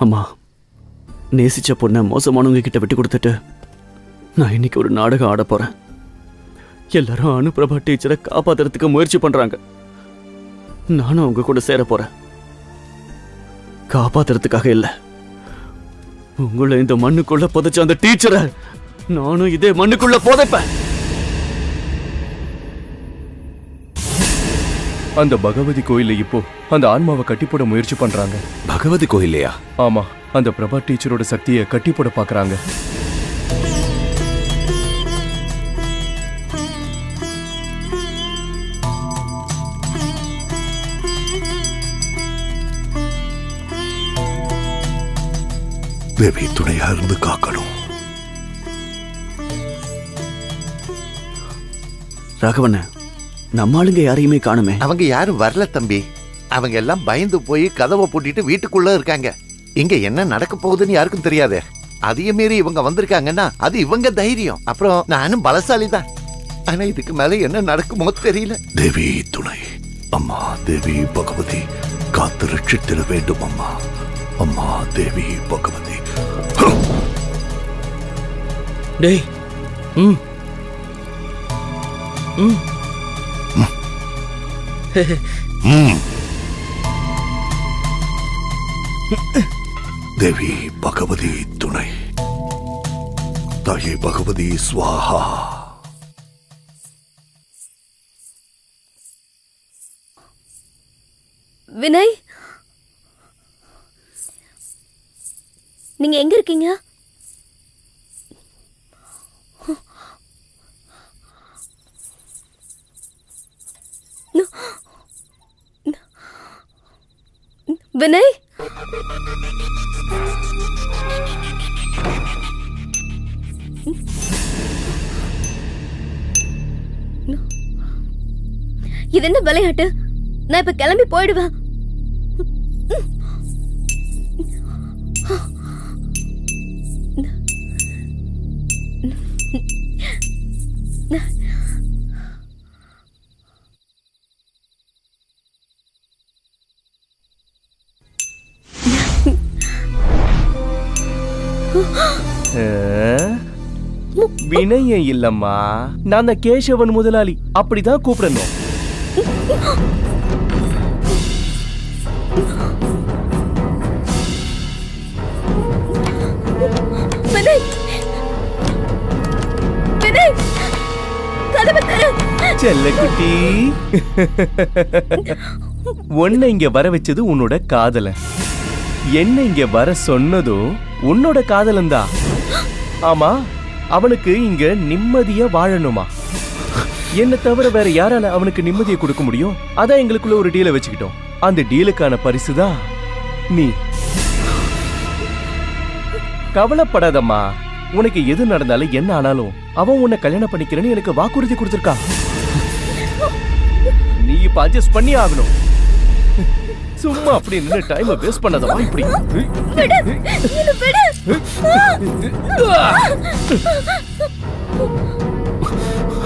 அம்மா, நேசிச்ச பொண்ணை மோசமானவங்க கிட்ட விட்டு கொடுத்துட்டு நான் இன்னைக்கு ஒரு நாடகம் ஆட போறேன். எல்லாரும் அனுப்பிரபா டீச்சரை காப்பாத்துறதுக்கு முயற்சி பண்றாங்க. நானும் அவங்க கூட சேர போறேன். காப்பாத்துறதுக்காக இல்ல, உங்களை இந்த மண்ணுக்குள்ள புதைச்ச அந்த டீச்சரை நானும் இதே மண்ணுக்குள்ள புதைப்பேன். அந்த பகவதி கோயில இப்போ அந்த ஆன்மாவை கட்டி போட முயற்சி பண்றாங்க. பகவதி கோயிலையா? ஆமா, அந்த பிரபா டீச்சரோட சக்தியை கட்டி போட பாக்குறாங்க. தேவி துணையா இருந்து காக்கணும். ராகவண்ண, நம்ம ஆளுங்க யாரையுமே காணுமே. அவங்க யாரும் வரல தம்பி. அவங்க எல்லாம் பயந்து போய் கதவை பூட்டிட்டு வீட்டுக்குள்ள இருக்காங்க. இங்க என்ன நடக்க போகுதுன்னு யாருக்கும் தெரியாதே. அதையும் மீறி இவங்க வந்திருக்காங்கன்னா அது இவங்க தைரியம். அப்புறம் நானும் பலசாலி தான். ஆனா இதுக்கு மேல என்ன நடக்குமோ தெரியல. தேவி துணை. அம்மா தேவி பகவதி காத்து ரட்சித்திட வேண்டும். அம்மா அம்மா தேவி பகவதி. டேய், தேவி பகவதி துணை. தாயே பகவதி ஸ்வாஹா. வினய், நீங்க எங்க இருக்கீங்க? வினய், இது என்ன விளையாட்டு? நான் இப்ப கிளம்பி போயிடுவேன். வினயம் இல்லம்மா, நான் கேசவன் முதலாளி. அப்படிதான் கூப்பிடணும். செல்லக்குட்டி, உன்னை இங்க வர வச்சது உன்னோட காதலன். என்ன இங்க வர சொன்னதும் உன்னோட காதலன் தான். ஆமா, அவனுக்கு இங்க நிம்மதியா வாழணுமா? என்ன தவிர வேற யாரால அவனுக்கு நிம்மதியை கொடுக்க முடியும்? அதான் எங்களுக்குள்ள ஒரு டீலை வச்சுக்கிட்டோம். அந்த டீலுக்கான பரிசுதான் நீ. கவலைப்படாதம்மா, உனக்கு எது நடந்தாலும் என்ன ஆனாலும் அவன் உன்னை கல்யாணம் பண்ணிக்கிறேன்னு எனக்கு வாக்குறுதி கொடுத்திருக்கான். நீ இப்ப அட்ஜஸ்ட் பண்ணி ஆகணும். சும்மா அப்படி நின்று டைம் வேஸ்ட் பண்ணாதமா. இப்படி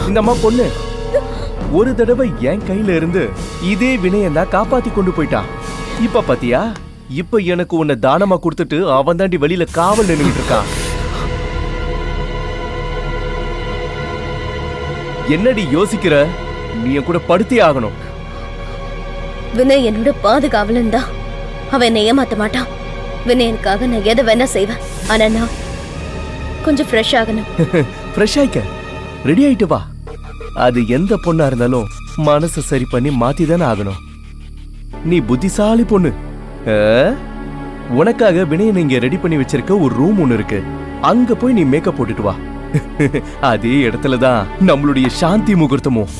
இந்த அம்மா பொண்ணு ஒரு தடவை என் கையில இருந்து இதே வினயம் தான் காப்பாத்தி கொண்டு போயிட்டான். இப்ப பாத்தியா, இப்ப எனக்கு உன்னை தானமா கொடுத்துட்டு அவன் தாண்டி வெளியில காவல் நின்றுட்டு இருக்கான். என்னடி யோசிக்கிற? நீ என் கூட படுத்தே ஆகணும். வினய் என்னோட பாதுகாவலன் தான். அவன் என்னை ஏமாத்த மாட்டான். வினயனுக்காக நான் எதை வேணா செய்வேன். ஆனா நான் கொஞ்சம் ஃப்ரெஷ் ஆகணும். ஃப்ரெஷ் ஆயிக்க ரெடி ஆயிட்டு வா. அது எந்த பொண்ணா இருந்தாலும் மனசை சரி பண்ணி மாத்தி தானே ஆகணும். நீ புத்திசாலி பொண்ணு. உனக்காக வினயன் இங்க ரெடி பண்ணி வச்சிருக்க ஒரு ரூம் ஒண்ணு இருக்கு. அங்க போய் நீ மேக்கப் போட்டுட்டு வா. அதே இடத்துலதான் நம்மளுடைய சாந்தி முகூர்த்தமும்.